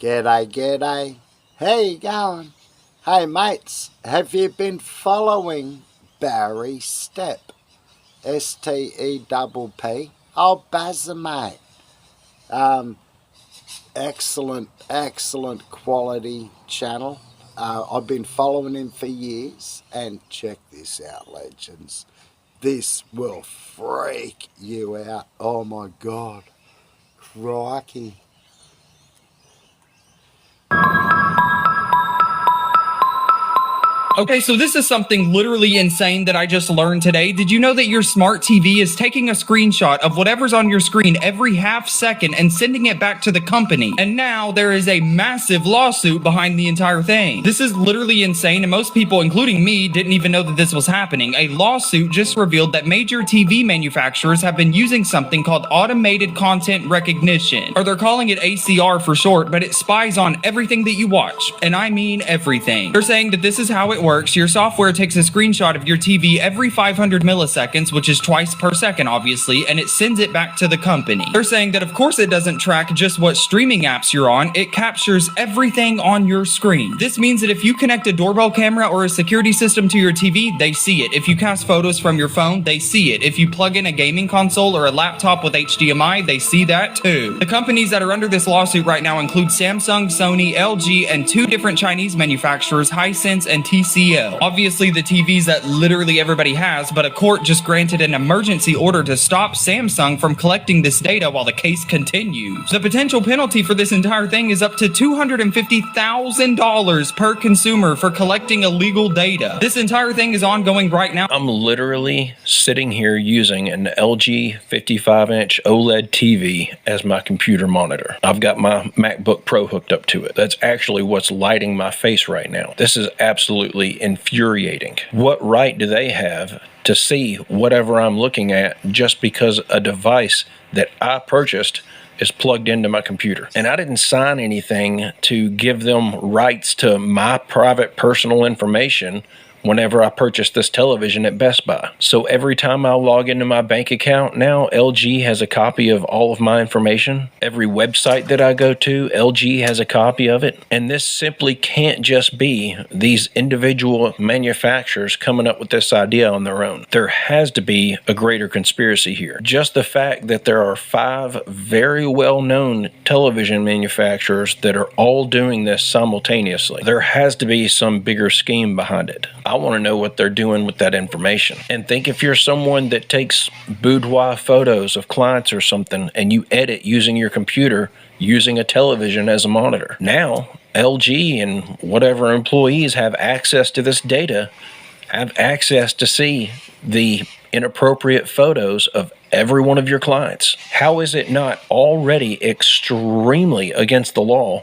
G'day, g'day. How you going? Hey mates, have you been following Barry Stepp? S-T-E-P-P. Oh, Bazza, mate. Excellent quality channel. I've been following him for years, and check this out, legends. This will freak you out. Oh my God. Crikey. Okay, so this is something literally insane that I just learned today. Did you know that your smart TV is taking a screenshot of whatever's on your screen every half second and sending it back to the company? And now there is a massive lawsuit behind the entire thing. This is literally insane, and most people, including me, didn't even know that this was happening. A lawsuit just revealed that major TV manufacturers have been using something called automated content recognition, or they're calling it ACR for short, but it spies on everything that you watch, and I mean everything. They're saying that this is how it works. Your software takes a screenshot of your TV every 500 milliseconds, which is twice per second, obviously, and it sends it back to the company. They're saying that of course it doesn't track just what streaming apps you're on, it captures everything on your screen. This means that if you connect a doorbell camera or a security system to your TV, they see it. If you cast photos from your phone, they see it. If you plug in a gaming console or a laptop with HDMI, they see that too. The companies that are under this lawsuit right now include Samsung, Sony, LG, and two different Chinese manufacturers, Hisense and TCL. Obviously the TVs that literally everybody has, but a court just granted an emergency order to stop Samsung from collecting this data while the case continues. The potential penalty for this entire thing is up to $250,000 per consumer for collecting illegal data. This entire thing is ongoing right now. I'm literally sitting here using an LG 55-inch OLED TV as my computer monitor. I've got my MacBook Pro hooked up to it. That's actually what's lighting my face right now. This is absolutely infuriating. What right do they have to see whatever I'm looking at just because a device that I purchased is plugged into my computer? And I didn't sign anything to give them rights to my private personal information whenever I purchased this television at Best Buy. So every time I log into my bank account now, LG has a copy of all of my information. Every website that I go to, LG has a copy of it. And this simply can't just be these individual manufacturers coming up with this idea on their own. There has to be a greater conspiracy here. Just the fact that there are 5 very well-known television manufacturers that are all doing this simultaneously. There has to be some bigger scheme behind it. I want to know what they're doing with that information. And think if you're someone that takes boudoir photos of clients or something and you edit using your computer, using a television as a monitor. Now, LG and whatever employees have access to this data, have access to see the inappropriate photos of every one of your clients. How is it not already extremely against the law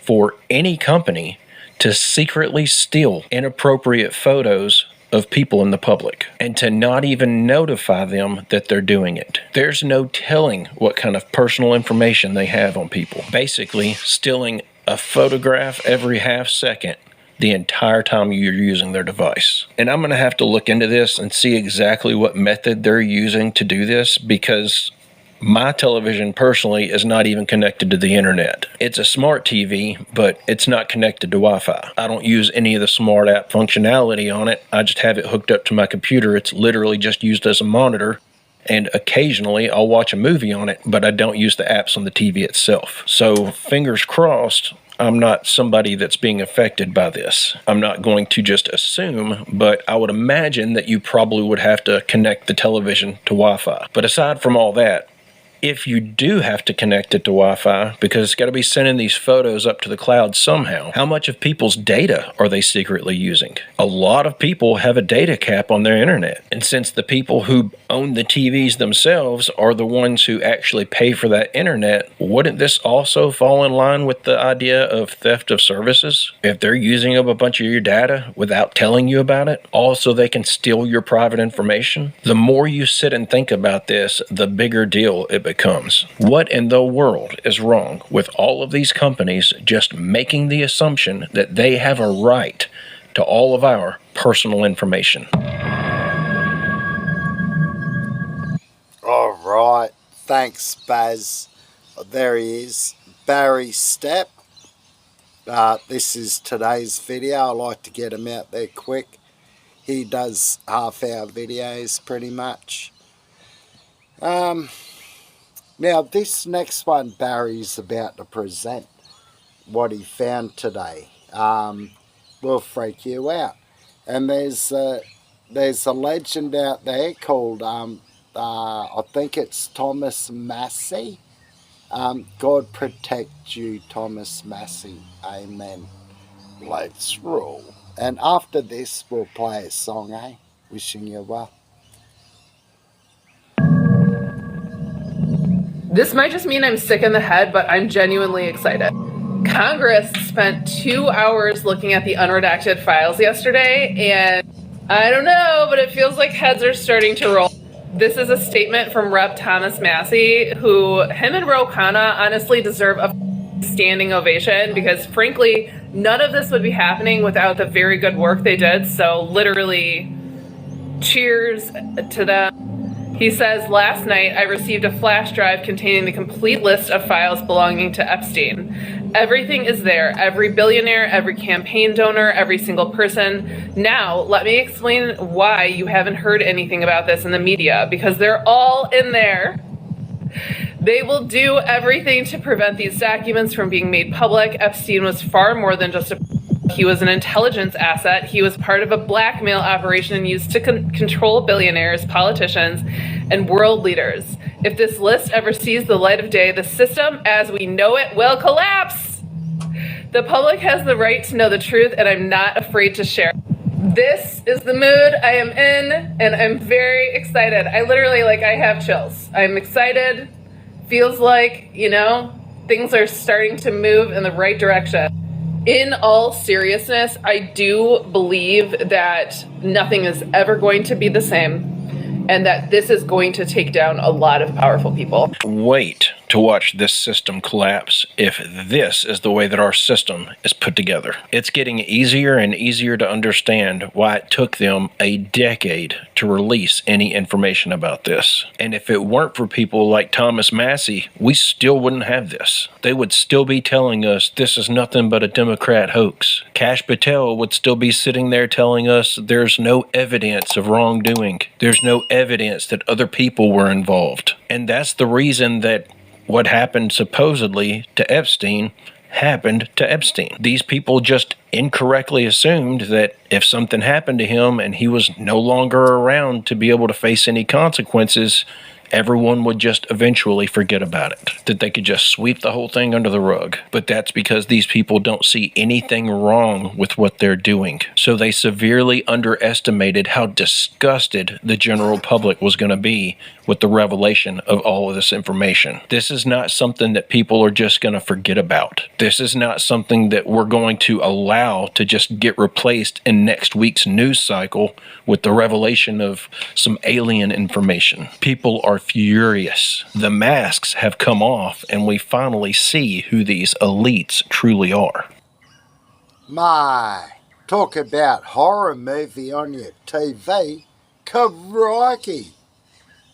for any company to secretly steal inappropriate photos of people in the public and to not even notify them that they're doing it? There's no telling what kind of personal information they have on people. Basically, stealing a photograph every half second the entire time you're using their device. And I'm going to have to look into this and see exactly what method they're using to do this, because my television personally is not even connected to the internet. It's a smart TV, but it's not connected to Wi-Fi. I don't use any of the smart app functionality on it. I just have it hooked up to my computer. It's literally just used as a monitor, and occasionally I'll watch a movie on it, but I don't use the apps on the TV itself. So fingers crossed, I'm not somebody that's being affected by this. I'm not going to just assume, but I would imagine that you probably would have to connect the television to Wi-Fi. But aside from all that, if you do have to connect it to Wi-Fi, because it's got to be sending these photos up to the cloud somehow, how much of people's data are they secretly using? A lot of people have a data cap on their internet. And since the people who own the TVs themselves are the ones who actually pay for that internet, wouldn't this also fall in line with the idea of theft of services? If they're using up a bunch of your data without telling you about it, also they can steal your private information. The more you sit and think about this, the bigger deal it becomes. What in the world is wrong with all of these companies just making the assumption that they have a right to all of our personal information? All right. Thanks, Baz. There he is. Barry Stepp. This is today's video. I like to get him out there quick. He does half-hour videos pretty much. Now this next one Barry's about to present, what he found today, will freak you out. And there's a legend out there called, I think it's Thomas Massey. God protect you, Thomas Massey. Amen. Let's roll. And after this, we'll play a song, eh? Wishing you well. This might just mean I'm sick in the head, but I'm genuinely excited. Congress spent 2 hours looking at the unredacted files yesterday, and I don't know, but it feels like heads are starting to roll. This is a statement from Rep. Thomas Massey, who him and Ro Khanna honestly deserve a standing ovation, because frankly, none of this would be happening without the very good work they did. So literally, cheers to them. He says, last night I received a flash drive containing the complete list of files belonging to Epstein. Everything is there, every billionaire, every campaign donor, every single person. Now, let me explain why you haven't heard anything about this in the media, because they're all in there. They will do everything to prevent these documents from being made public. Epstein was far more than just he was an intelligence asset. He was part of a blackmail operation used to control billionaires, politicians, and world leaders. If this list ever sees the light of day, the system as we know it will collapse. The public has the right to know the truth, and I'm not afraid to share. This is the mood I am in, and I'm very excited. I literally, I have chills. I'm excited. Feels like, things are starting to move in the right direction. In all seriousness, I do believe that nothing is ever going to be the same, and that this is going to take down a lot of powerful people. Wait to watch this system collapse if this is the way that our system is put together. It's getting easier and easier to understand why it took them a decade to release any information about this. And if it weren't for people like Thomas Massey, we still wouldn't have this. They would still be telling us this is nothing but a Democrat hoax. Kash Patel would still be sitting there telling us there's no evidence of wrongdoing. There's no evidence that other people were involved. And that's the reason that what happened supposedly to Epstein happened to Epstein. These people just incorrectly assumed that if something happened to him and he was no longer around to be able to face any consequences, everyone would just eventually forget about it, that they could just sweep the whole thing under the rug. But that's because these people don't see anything wrong with what they're doing. So they severely underestimated how disgusted the general public was going to be with the revelation of all of this information. This is not something that people are just going to forget about. This is not something that we're going to allow to just get replaced in next week's news cycle with the revelation of some alien information. People are furious. The masks have come off, and we finally see who these elites truly are. My, talk about horror movie on your TV. Crikey.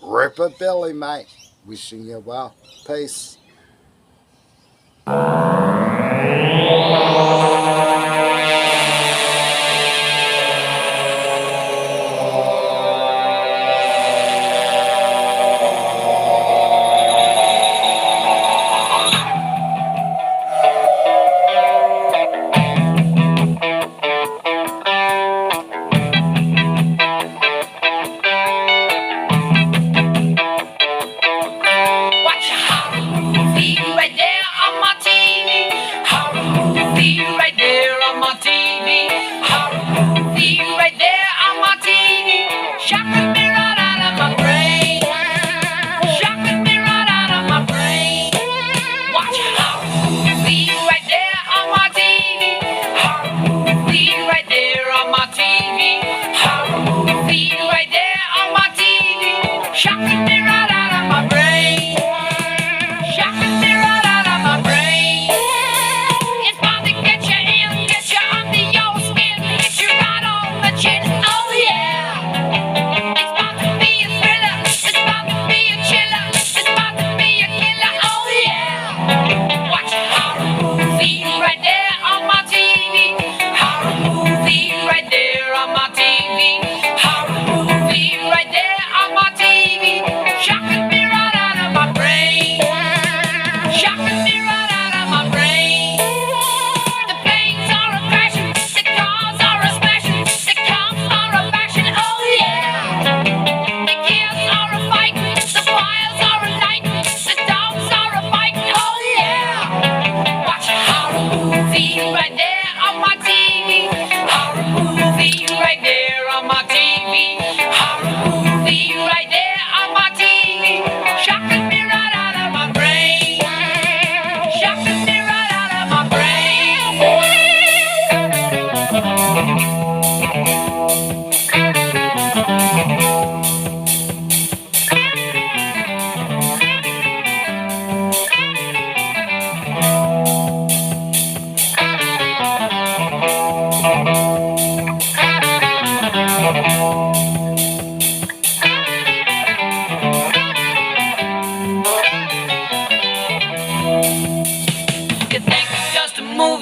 Rip a belly, mate. Wishing you well. Peace. Watch a horror movie right there on my TV.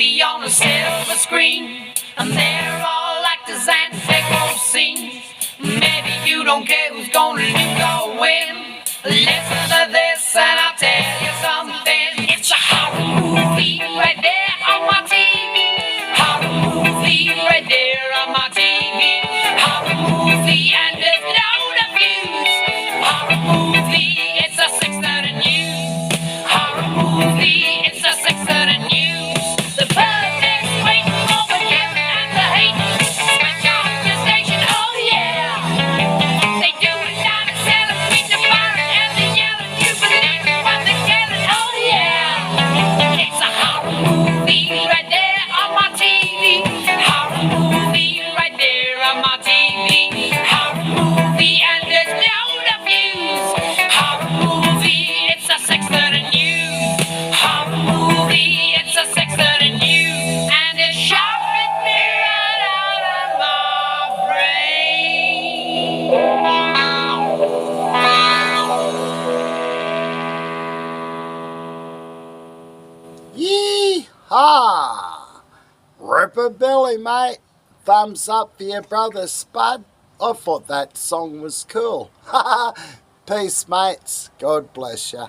movie on a silver screen, and they're all actors and fake old scenes. Maybe you don't care who's gonna lose or win. Listen to this and I'll tell you something. It's a horror movie right there on my TV. Horror movie right there on my TV. Horror movie and there's load of views. Horror movie, it's a 6:30 news. Horror movie, it's a 6:30 news. The public's waiting for the killing and the hate. Switch on the station, oh yeah. They do it down and celebrate the fire and the yelling. You believe in what they're killing, oh yeah. It's a horror movie right there on my TV. Horror movie right there on my TV. Horror movie and there's load of views. Horror movie, it's a 6:30 news. Horror movie, it's a 6:30 news. And it's sharpened me right out of my brain. Yee-haw! Ripper Billy, mate. Thumbs up for your brother Spud. I thought that song was cool. Peace, mates. God bless you.